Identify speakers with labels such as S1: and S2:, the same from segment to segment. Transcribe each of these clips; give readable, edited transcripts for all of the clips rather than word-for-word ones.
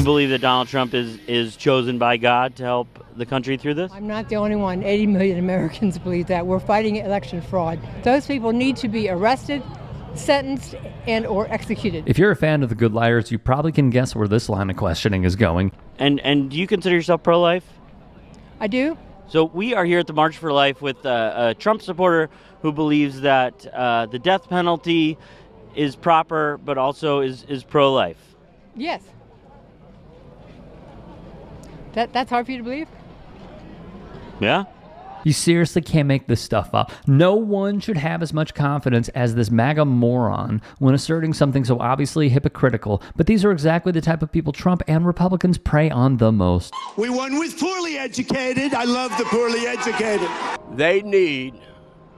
S1: believe that Donald Trump is chosen by God to help the country through this?
S2: I'm not the only one. 80 million Americans believe that. We're fighting election fraud. Those people need to be arrested, sentenced, and or executed.
S3: If you're a fan of The Good Liars, you probably can guess where this line of questioning is going.
S1: And do you consider yourself pro-life?
S2: I do.
S1: So we are here at the March for Life with a Trump supporter who believes that the death penalty is proper, but also is pro-life.
S2: Yes. That's hard for you to believe?
S1: Yeah?
S3: You seriously can't make this stuff up. No one should have as much confidence as this MAGA moron when asserting something so obviously hypocritical, but these are exactly the type of people Trump and Republicans prey on the most.
S4: We won with poorly educated. I love the poorly educated.
S5: They need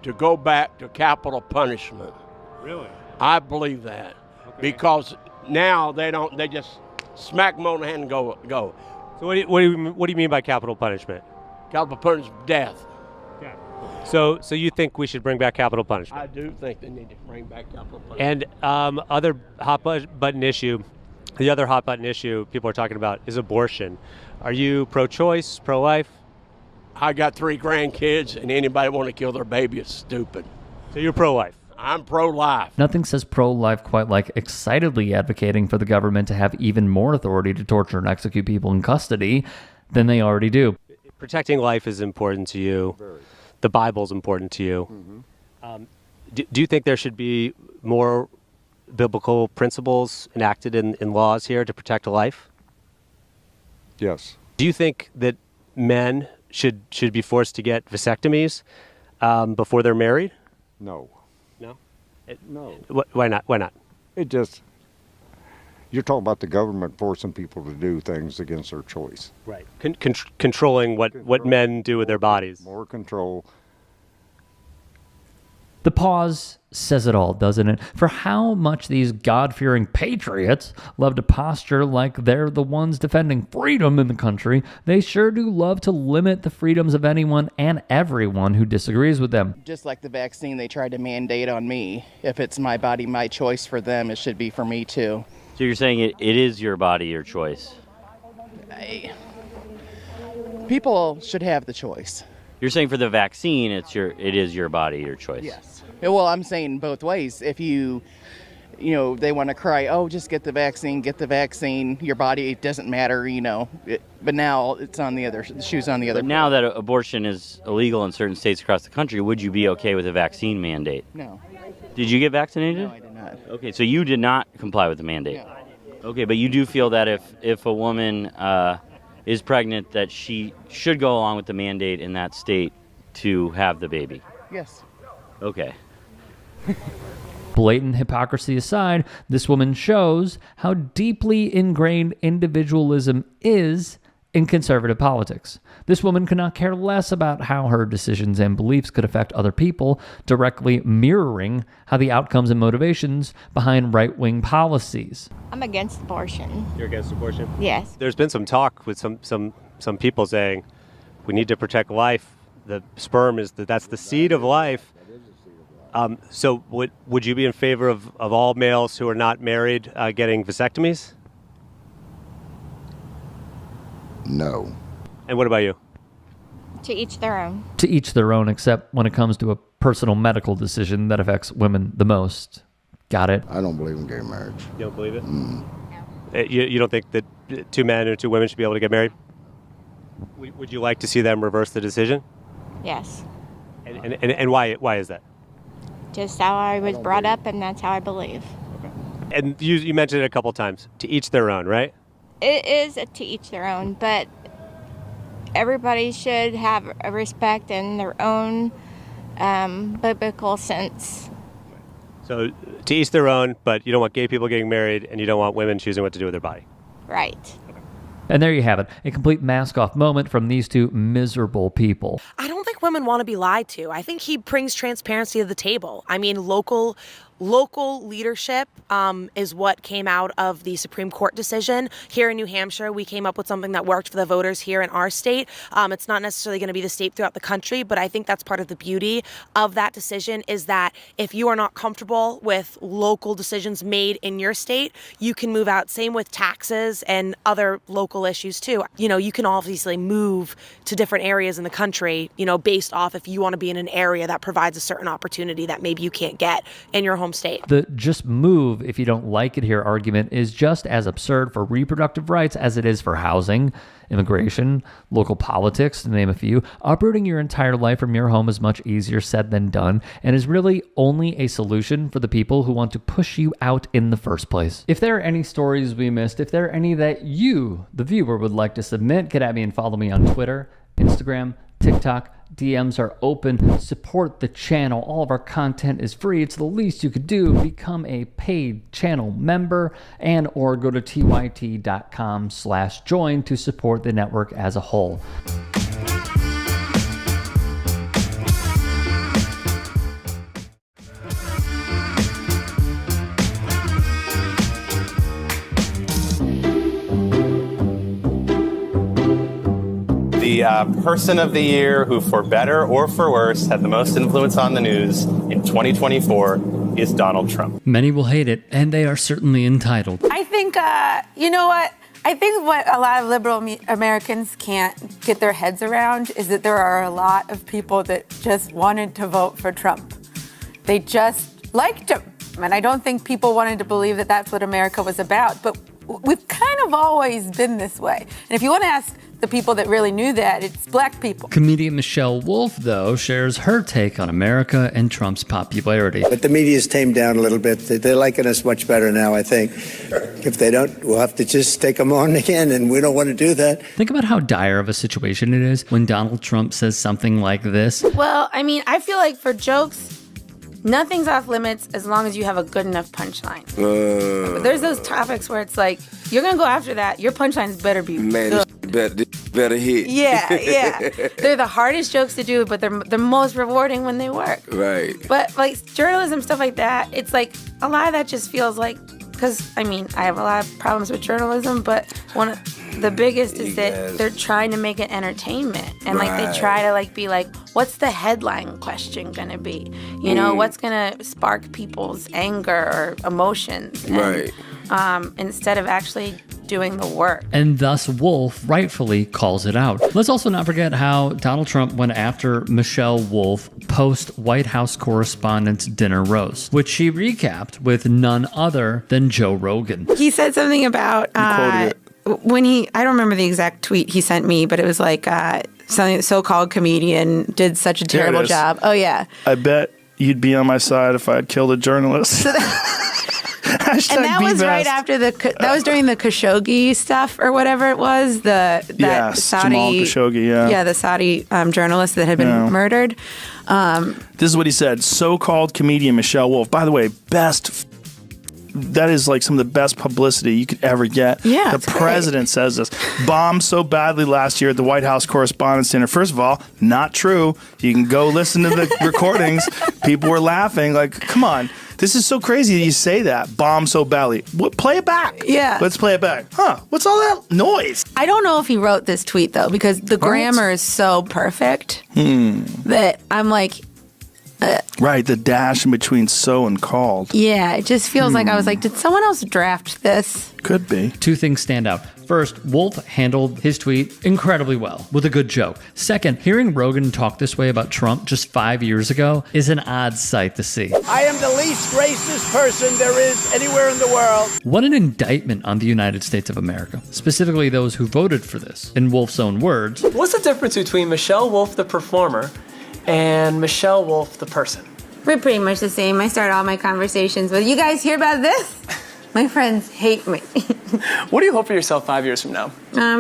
S5: to go back to capital punishment.
S6: Really?
S5: I believe that.
S6: Okay.
S5: Because now they just smack them on the hand and go.
S6: So what do you mean by capital punishment?
S5: Capital punishment, death.
S6: Yeah. So you think we should bring back capital punishment?
S5: I do think they need to bring back capital punishment.
S6: And other hot button issue, the other hot button issue people are talking about is abortion. Are you pro-choice, pro-life?
S5: I got 3 grandkids, and anybody want to kill their baby is stupid.
S6: So you're pro-life?
S5: I'm pro-life.
S3: Nothing says pro-life quite like excitedly advocating for the government to have even more authority to torture and execute people in custody than they already do.
S6: Protecting life is important to you.
S7: Very.
S6: The Bible's important to you.
S7: Mm-hmm.
S6: Do you think there should be more biblical principles enacted in laws here to protect a life?
S7: Yes.
S6: Do you think that men should be forced to get vasectomies before they're married?
S7: No.
S6: No?
S7: No.
S6: Why not? Why not?
S7: It just, you're talking about the government forcing people to do things against their choice.
S6: Right. Controlling what men do with their bodies.
S7: More control.
S3: The pause says it all, doesn't it? For how much these God-fearing patriots love to posture like they're the ones defending freedom in the country, they sure do love to limit the freedoms of anyone and everyone who disagrees with them.
S8: Just like the vaccine they tried to mandate on me. If it's my body, my choice for them, it should be for me too.
S1: So you're saying it is your body, your choice?
S8: People should have the choice.
S1: You're saying for the vaccine, it is your body, your choice?
S8: Yes. Well, I'm saying both ways. If they want to cry, oh, just get the vaccine, your body, it doesn't matter, but now it's on the shoe's on the other.
S1: But now that abortion is illegal in certain states across the country, would you be okay with a vaccine mandate?
S8: No.
S1: Did you get vaccinated?
S8: No, I did not.
S1: Okay, so you did not comply with the mandate?
S8: No.
S1: Okay, but you do feel that if a woman is pregnant, that she should go along with the mandate in that state to have the baby?
S8: Yes.
S1: Okay.
S3: Blatant hypocrisy aside, this woman shows how deeply ingrained individualism is in conservative politics. This woman could not care less about how her decisions and beliefs could affect other people, directly mirroring how the outcomes and motivations behind right-wing policies.
S9: I'm against abortion.
S6: You're against abortion?
S9: Yes.
S6: There's been some talk with some people saying we need to protect life. The sperm that's the seed of life. So would you be in favor of all males who are not married getting vasectomies?
S7: No.
S6: And what about you?
S9: To each their own.
S3: To each their own, except when it comes to a personal medical decision that affects women the most. Got it?
S7: I don't believe in gay marriage.
S6: You don't believe it?
S7: Mm.
S6: You don't think that 2 men or 2 women should be able to get married? Would you like to see them reverse the decision?
S9: Yes.
S6: And why is that?
S9: Just how I was brought up, and that's how I believe.
S6: And you mentioned it a couple times. To each their own, right?
S9: It is to each their own, but everybody should have a respect in their own biblical sense.
S6: So to each their own, but you don't want gay people getting married, and you don't want women choosing what to do with their body.
S9: Right.
S3: And there you have it, a complete mask-off moment from these 2 miserable people.
S10: I don't think women want to be lied to. I think he brings transparency to the table. I mean, local local leadership is what came out of the Supreme Court decision. Here in New Hampshire, we came up with something that worked for the voters here in our state. It's not necessarily going to be the state throughout the country, but I think that's part of the beauty of that decision is that if you are not comfortable with local decisions made in your state, you can move out. Same with taxes and other local issues too. You know, you can obviously move to different areas in the country, you know, based off if you want to be in an area that provides a certain opportunity that maybe you can't get in your home state.
S3: The just move if you don't like it here argument is just as absurd for reproductive rights as it is for housing, immigration, local politics, to name a few. Uprooting your entire life from your home is much easier said than done, and is really only a solution for the people who want to push you out in the first place. If there are any stories we missed, if there are any that you, the viewer, would like to submit, get at me and follow me on Twitter, Instagram, TikTok. DMs are open. Support the channel. All of our content is free. It's the least you could do. Become a paid channel member and or go to tyt.com/join to support the network as a whole.
S11: The person of the year who, for better or for worse, had the most influence on the news in 2024 is Donald Trump.
S3: Many will hate it, and they are certainly entitled.
S12: I think, you know what? I think what a lot of liberal Americans can't get their heads around is that there are a lot of people that just wanted to vote for Trump. They just liked him. And I don't think people wanted to believe that that's what America was about. But we've kind of always been this way. And if you want to ask the people that really knew that, it's black people.
S3: Comedian Michelle Wolf, though, shares her take on America and Trump's popularity.
S13: But the media's tamed down a little bit. They're liking us much better now, I think. If they don't, we'll have to just take them on again, and we don't want to do that.
S3: Think about how dire of a situation it is when Donald Trump says something like this.
S12: Well, I mean, I feel like for jokes, nothing's off limits as long as you have a good enough punchline. There's those topics where it's like, you're going to go after that. Your punchlines better be good.
S14: Better hit.
S12: Yeah. They're the hardest jokes to do, but they're the most rewarding when they work.
S14: Right.
S12: But like journalism, stuff like that, it's like a lot of that just feels like, because I mean, I have a lot of problems with journalism, but one of the biggest is that they're trying to make it entertainment. And like they try to like be like, what's the headline question going to be? You know, what's going to spark people's anger or emotions? And, instead of actually doing the work.
S3: And thus Wolf rightfully calls it out. Let's also not forget how Donald Trump went after Michelle Wolf post White House Correspondents' Dinner Roast, which she recapped with none other than Joe Rogan.
S12: He said something about when I don't remember the exact tweet he sent me, but it was like something so-called comedian did such a terrible job. Oh yeah.
S15: I bet you'd be on my side if I had killed a journalist.
S12: And that was right after that was during the Khashoggi stuff or whatever it was. Saudi
S15: Jamal Khashoggi,
S12: the Saudi journalist that had been murdered.
S15: This is what he said. So-called comedian Michelle Wolf. By the way, that is like some of the best publicity you could ever get.
S12: Yeah,
S15: the president says this. Bombed so badly last year at the White House Correspondents' Dinner. First of all, not true. You can go listen to the recordings. People were laughing. Like, come on. This is so crazy that you say that. Bombed so badly. Play it back.
S12: Yeah.
S15: Let's play it back. Huh. What's all that noise?
S12: I don't know if he wrote this tweet, though, because the grammar is so perfect that I'm like...
S15: right, the dash in between so and called.
S12: Yeah, it just feels like I was like, did someone else draft this?
S15: Could be.
S3: Two things stand out. First, Wolf handled his tweet incredibly well, with a good joke. Second, hearing Rogan talk this way about Trump just 5 years ago is an odd sight to see.
S4: I am the least racist person there is anywhere in the world.
S3: What an indictment on the United States of America, specifically those who voted for this. In Wolf's own words,
S16: what's the difference between Michelle Wolf, the performer, and Michelle Wolf, the person?
S12: We're pretty much the same. I start all my conversations with, you guys hear about this? My friends hate me.
S16: What do you hope for yourself 5 years from now?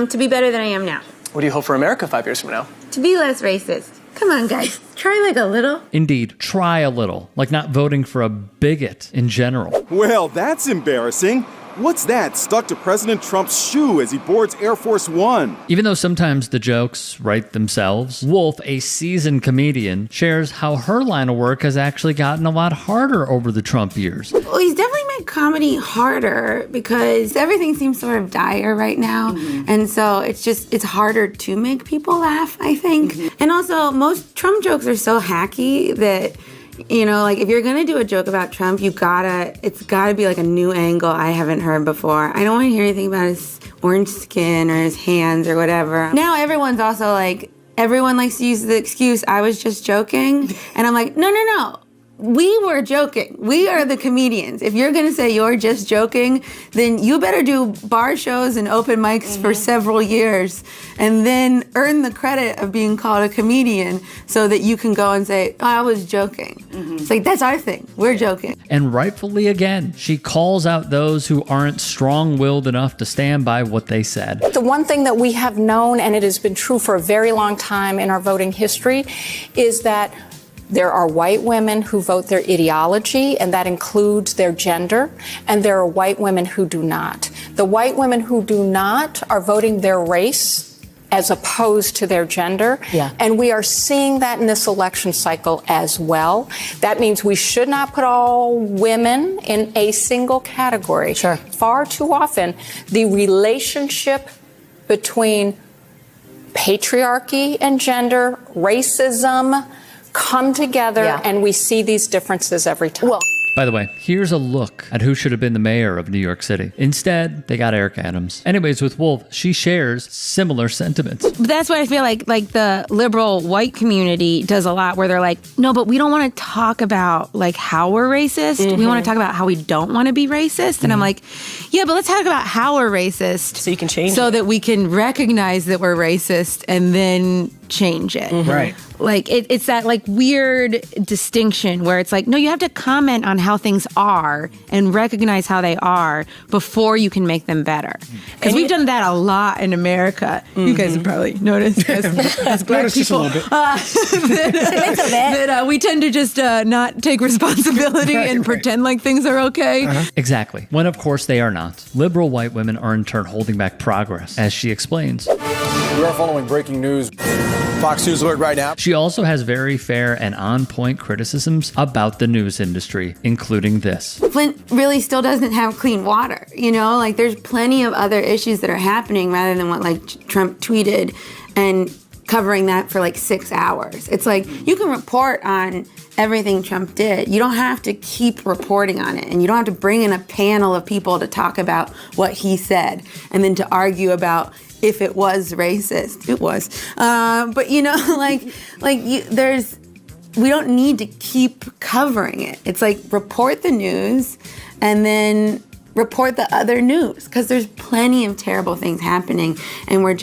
S12: To be better than I am now.
S16: What do you hope for America 5 years from now?
S12: To be less racist. Come on, guys. Try like a little.
S3: Indeed, try a little. Like not voting for a bigot in general.
S17: Well, that's embarrassing. What's that stuck to President Trump's shoe as he boards Air Force One?
S3: Even though sometimes the jokes write themselves, Wolf, a seasoned comedian, shares how her line of work has actually gotten a lot harder over the Trump years.
S12: Well, he's definitely made comedy harder because everything seems sort of dire right now. And so it's harder to make people laugh, I think. And also, most Trump jokes are so hacky that, you know, like if you're gonna do a joke about Trump, it's gotta be like a new angle I haven't heard before. I don't want to hear anything about his orange skin or his hands or whatever. Now everyone likes to use the excuse, I was just joking. And I'm like, no. We were joking. We are the comedians. If you're gonna say you're just joking, then you better do bar shows and open mics for several years and then earn the credit of being called a comedian so that you can go and say, oh, I was joking. It's like, that's our thing. We're joking.
S3: And rightfully again, she calls out those who aren't strong-willed enough to stand by what they said.
S18: The one thing that we have known, and it has been true for a very long time in our voting history, is that there are white women who vote their ideology, and that includes their gender, and there are white women who do not. The white women who do not are voting their race as opposed to their gender. And we are seeing that in this election cycle as well. That means we should not put all women in a single category. Far too often, the relationship between patriarchy and gender, racism, come together, and we see these differences every time.
S3: By the way, here's a look at who should have been the mayor of New York City. Instead, they got Eric Adams. Anyways, with Wolf, she shares similar sentiments.
S12: That's what I feel like the liberal white community does a lot, where they're like, no, but we don't want to talk about like how we're racist. We want to talk about how we don't want to be racist. And I'm like, yeah, but let's talk about how we're racist.
S19: So you can change
S12: so
S19: it.
S12: that we can recognize that we're racist and then change it.
S19: Right.
S12: Like it's that like weird distinction where it's like, no, you have to comment on how things are and recognize how they are before you can make them better. Because we've done that a lot in America. You guys have probably noticed as black people that we tend to just not take responsibility and pretend like things are okay.
S3: Exactly. When of course they are not. Liberal white women are in turn holding back progress, as she explains.
S20: We are following breaking news. Fox News alert right now.
S3: She also has very fair and on-point criticisms about the news industry, including this.
S12: Flint really still doesn't have clean water, you know? Like, there's plenty of other issues that are happening rather than what, like, Trump tweeted and covering that for, like, 6 hours. It's like, you can report on everything Trump did. You don't have to keep reporting on it, and you don't have to bring in a panel of people to talk about what he said and then to argue about if it was racist. It was. But, you know, we don't need to keep covering it. It's like, report the news and then report the other news, because there's plenty of terrible things happening, and we're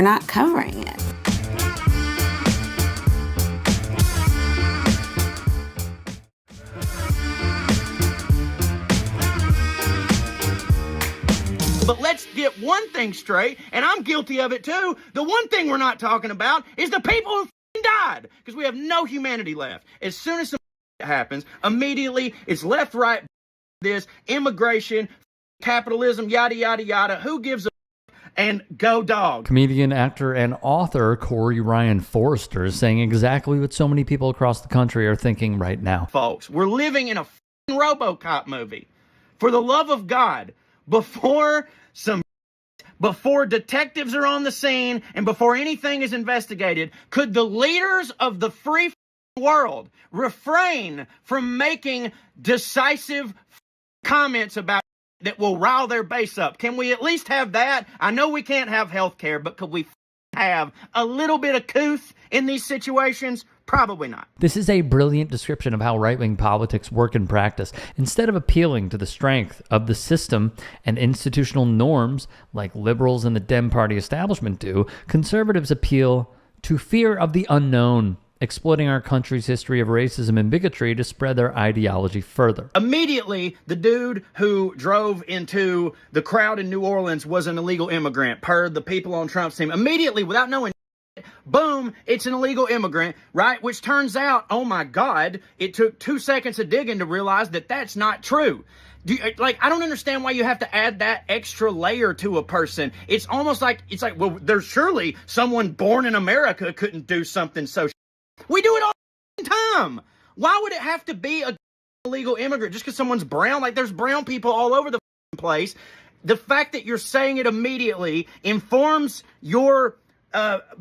S12: not covering it.
S21: But let's get one thing straight, and I'm guilty of it too. The one thing we're not talking about is the people who died, because we have no humanity left. As soon as something happens, immediately it's left, right, this, immigration, capitalism, yada, yada, yada. Who gives a and go dog.
S3: Comedian, actor, and author Corey Ryan Forrester is saying exactly what so many people across the country are thinking right now.
S21: Folks, we're living in a RoboCop movie. For the love of God, before detectives are on the scene and before anything is investigated, could the leaders of the free world refrain from making decisive comments about that will rile their base up? Can we at least have that? I know we can't have health care, but could we have a little bit of couth in these situations? Probably not.
S3: This is a brilliant description of how right-wing politics work in practice. Instead of appealing to the strength of the system and institutional norms like liberals and the Dem Party establishment do, conservatives appeal to fear of the unknown, exploiting our country's history of racism and bigotry to spread their ideology further.
S21: Immediately, the dude who drove into the crowd in New Orleans was an illegal immigrant, per the people on Trump's team. Immediately, without knowing, boom, it's an illegal immigrant, right? Which turns out, oh my God, it took 2 seconds of digging to realize that that's not true. I don't understand why you have to add that extra layer to a person. It's almost like, well, there's surely someone born in America couldn't do something so. We do it all the time. Why would it have to be a illegal immigrant just because someone's brown? Like, there's brown people all over the place. The fact that you're saying it immediately informs your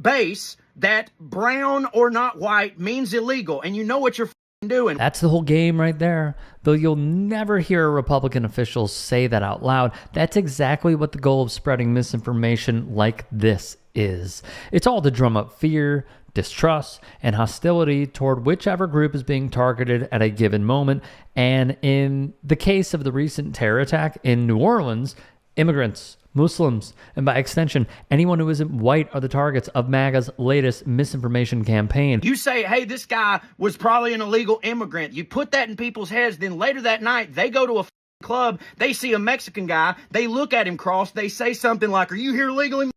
S21: base that brown or not white means illegal, and you know what you're doing.
S3: That's the whole game right there. Though you'll never hear a Republican official say that out loud, that's exactly what the goal of spreading misinformation like this is. It's all to drum up fear, distrust, and hostility toward whichever group is being targeted at a given moment. And in the case of the recent terror attack in New Orleans, immigrants, Muslims, and by extension, anyone who isn't white are the targets of MAGA's latest misinformation campaign.
S21: You say, hey, this guy was probably an illegal immigrant. You put that in people's heads. Then later that night, they go to a club. They see a Mexican guy. They look at him cross. They say something like, are you here legally?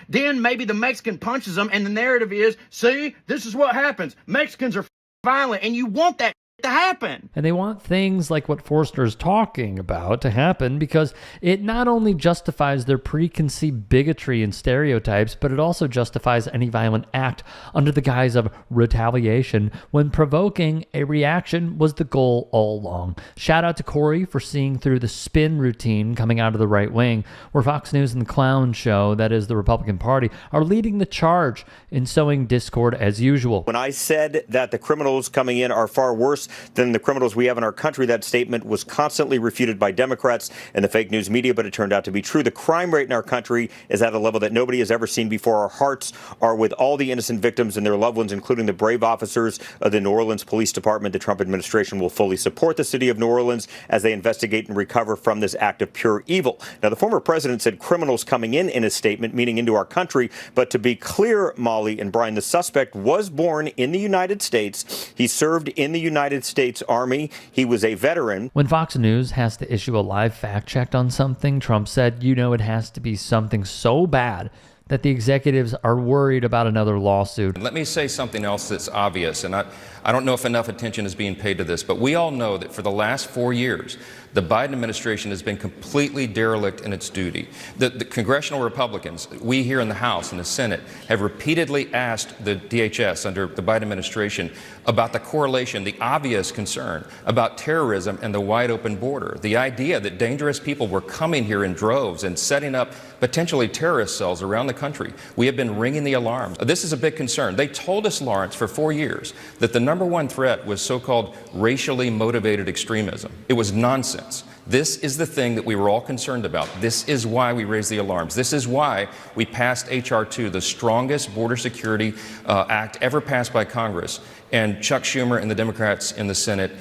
S21: Then maybe the Mexican punches them. And the narrative is, see, this is what happens. Mexicans are violent. And you want that to happen.
S3: And they want things like what Forster's talking about to happen because it not only justifies their preconceived bigotry and stereotypes, but it also justifies any violent act under the guise of retaliation when provoking a reaction was the goal all along. Shout out to Corey for seeing through the spin routine coming out of the right wing, where Fox News and the Clown Show, that is the Republican Party, are leading the charge in sowing discord as usual.
S19: When I said that the criminals coming in are far worse than the criminals we have in our country, that statement was constantly refuted by Democrats and the fake news media, but it turned out to be true. The crime rate in our country is at a level that nobody has ever seen before. Our hearts are with all the innocent victims and their loved ones, including the brave officers of the New Orleans Police Department. The Trump administration will fully support the city of New Orleans as they investigate and recover from this act of pure evil. Now, the former president said criminals coming in his statement, meaning into our country. But to be clear, Molly and Brian, the suspect was born in the United States. He served in the United States Army. He was a veteran.
S3: When Fox News has to issue a live fact check on something, Trump said, it has to be something so bad that the executives are worried about another lawsuit.
S22: Let me say something else that's obvious, and I don't know if enough attention is being paid to this, but we all know that for the last 4 years, the Biden administration has been completely derelict in its duty. The congressional Republicans, we here in the House and the Senate, have repeatedly asked the DHS under the Biden administration about the correlation, the obvious concern about terrorism and the wide open border. The idea that dangerous people were coming here in droves and setting up potentially terrorist cells around the country. We have been ringing the alarms. This is a big concern. They told us, Lawrence, for 4 years that the number one threat was so-called racially motivated extremism. It was nonsense. This is the thing that we were all concerned about. This is why we raised the alarms. This is why we passed H.R. 2, the strongest border security act ever passed by Congress. And Chuck Schumer and the Democrats in the Senate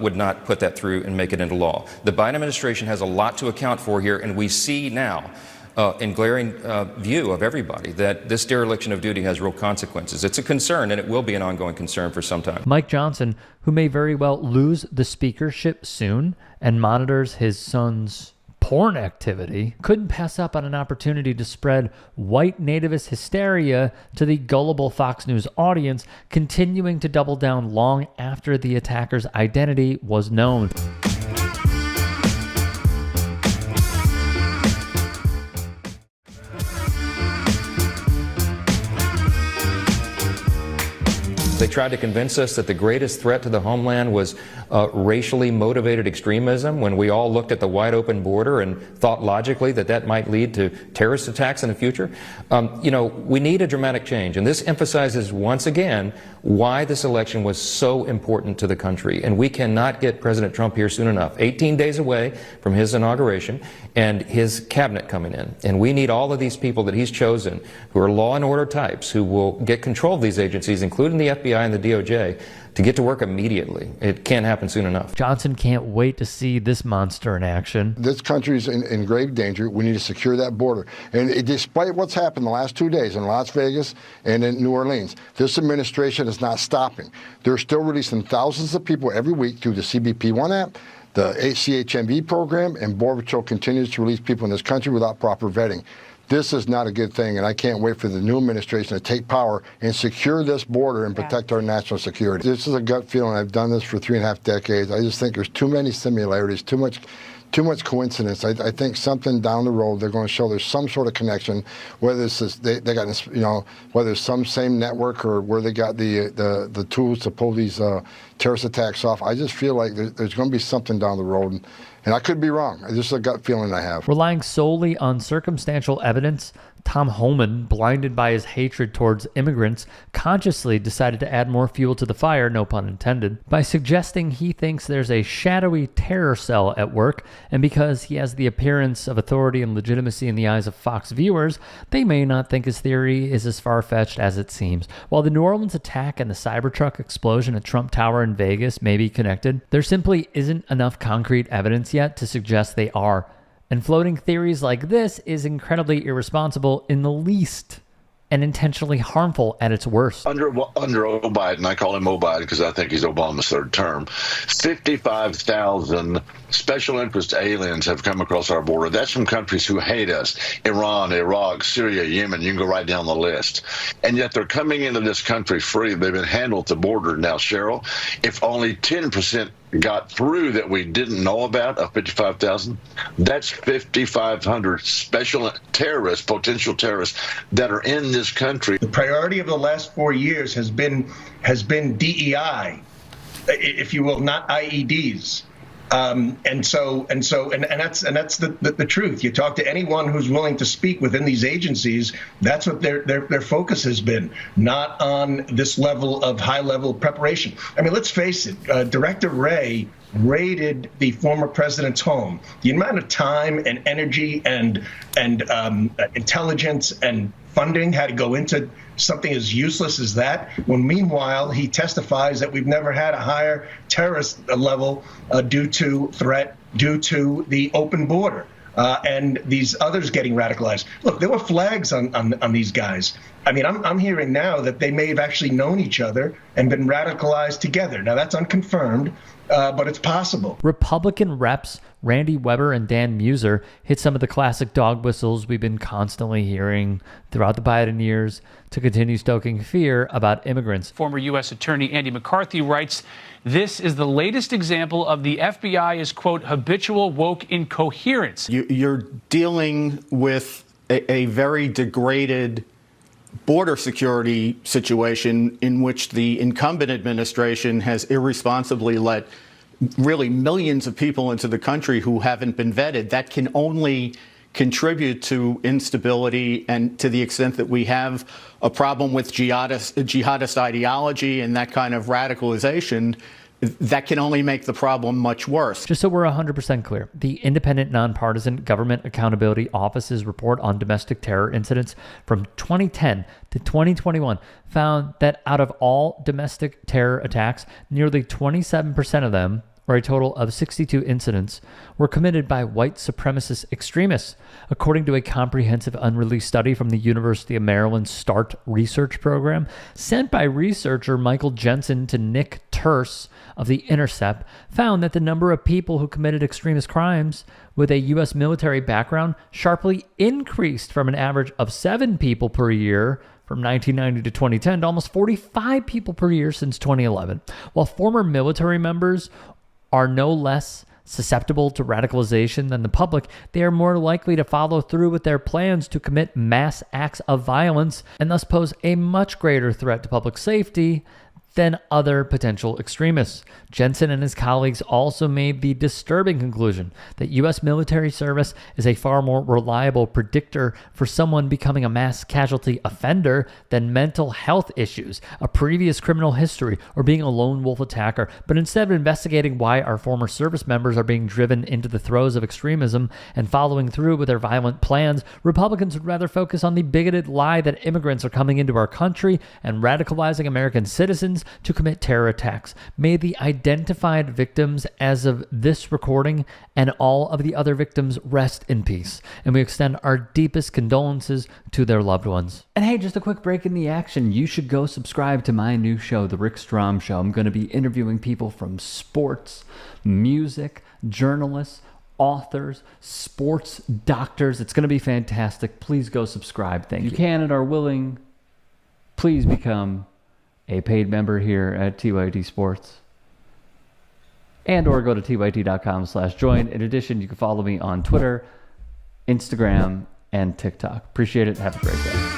S22: would not put that through and make it into law. The Biden administration has a lot to account for here, and we see now in glaring view of everybody that this dereliction of duty has real consequences. It's a concern, and it will be an ongoing concern for some time.
S3: Mike Johnson, who may very well lose the speakership soon and monitors his son's porn activity, couldn't pass up on an opportunity to spread white nativist hysteria to the gullible Fox News audience, continuing to double down long after the attacker's identity was known.
S22: They tried to convince us that the greatest threat to the homeland was racially motivated extremism when we all looked at the wide open border and thought logically that that might lead to terrorist attacks in the future. We need a dramatic change, and this emphasizes once again why this election was so important to the country. And we cannot get President Trump here soon enough. 18 days away from his inauguration and his cabinet coming in. And we need all of these people that he's chosen who are law and order types who will get control of these agencies, including the FBI and the DOJ, to get to work immediately. It can't happen soon enough.
S3: Johnson can't wait to see this monster in action.
S23: This country is in grave danger. We need to secure that border. And despite what's happened the last 2 days in Las Vegas and in New Orleans, this administration is not stopping. They're still releasing thousands of people every week through the CBP One app, the CHMV program, and Border Patrol continues to release people in this country without proper vetting. This is not a good thing, and I can't wait for the new administration to take power and secure this border and protect our national security. This is a gut feeling. I've done this for 3.5 decades. I just think there's too many similarities, too much coincidence. I think something down the road they're going to show there's some sort of connection, whether it's this, they got whether it's some same network or where they got the tools to pull these terrorist attacks off. I just feel like there's going to be something down the road, and I could be wrong. This is a gut feeling I have.
S3: Relying solely on circumstantial evidence, Tom Homan, blinded by his hatred towards immigrants, consciously decided to add more fuel to the fire, no pun intended, by suggesting he thinks there's a shadowy terror cell at work, and because he has the appearance of authority and legitimacy in the eyes of Fox viewers, they may not think his theory is as far-fetched as it seems. While the New Orleans attack and the Cybertruck explosion at Trump Tower in Vegas may be connected, there simply isn't enough concrete evidence yet to suggest they are. And floating theories like this is incredibly irresponsible in the least and intentionally harmful at its worst.
S2: Under Biden, I call him Biden because I think he's Obama's third term, 55,000 special interest aliens have come across our border. That's from countries who hate us: Iran, Iraq, Syria, Yemen. You can go right down the list. And yet they're coming into this country free. They've been handled at the border. Now, Cheryl, if only 10% got through that we didn't know about of 55,000, that's 5,500 special terrorists, potential terrorists that are in this country.
S5: The priority of the last 4 years has been DEI, if you will, not IEDs. And that's the truth. You talk to anyone who's willing to speak within these agencies, that's what their focus has been, not on this level of high-level preparation. I mean, let's face it, Director Wray raided the former president's home. The amount of time and energy and intelligence and funding had to go into something as useless as that, when meanwhile he testifies that we've never had a higher terrorist level due to the open border and these others getting radicalized. Look, there were flags on these guys. I mean, I'm hearing now that they may have actually known each other and been radicalized together. Now, that's unconfirmed, but it's possible.
S3: Republican reps Randy Weber and Dan Muser hit some of the classic dog whistles we've been constantly hearing throughout the Biden years to continue stoking fear about immigrants.
S8: Former U.S. Attorney Andy McCarthy writes, "This is the latest example of the FBI's, quote, habitual woke incoherence."
S24: You're dealing with a very degraded border security situation in which the incumbent administration has irresponsibly let really millions of people into the country who haven't been vetted. That can only contribute to instability, and to the extent that we have a problem with jihadist ideology and that kind of radicalization, that can only make the problem much worse.
S3: Just so we're 100% clear, the Independent Nonpartisan Government Accountability Office's report on domestic terror incidents from 2010 to 2021 found that out of all domestic terror attacks, nearly 27% of them, or a total of 62 incidents, were committed by white supremacist extremists, according to a comprehensive unreleased study from the University of Maryland START research program sent by researcher Michael Jensen to Nick Terse of The Intercept, found that the number of people who committed extremist crimes with a U.S. military background sharply increased from an average of 7 people per year from 1990 to 2010 to almost 45 people per year since 2011. While former military members are no less susceptible to radicalization than the public, they are more likely to follow through with their plans to commit mass acts of violence and thus pose a much greater threat to public safety than other potential extremists. Jensen and his colleagues also made the disturbing conclusion that U.S. military service is a far more reliable predictor for someone becoming a mass casualty offender than mental health issues, a previous criminal history, or being a lone wolf attacker. But instead of investigating why our former service members are being driven into the throes of extremism and following through with their violent plans, Republicans would rather focus on the bigoted lie that immigrants are coming into our country and radicalizing American citizens to commit terror attacks. May the identified victims as of this recording and all of the other victims rest in peace, and we extend our deepest condolences to their loved ones. And hey, just a quick break in the action. You should go subscribe to my new show, The Rick Strom Show. I'm going to be interviewing people from sports, music, journalists, authors, sports doctors. It's going to be fantastic. Please go subscribe. Thank you. If you can and are willing, please become a paid member here at TYT Sports. And or go to tyt.com/join. In addition, you can follow me on Twitter, Instagram, and TikTok. Appreciate it. Have a great day.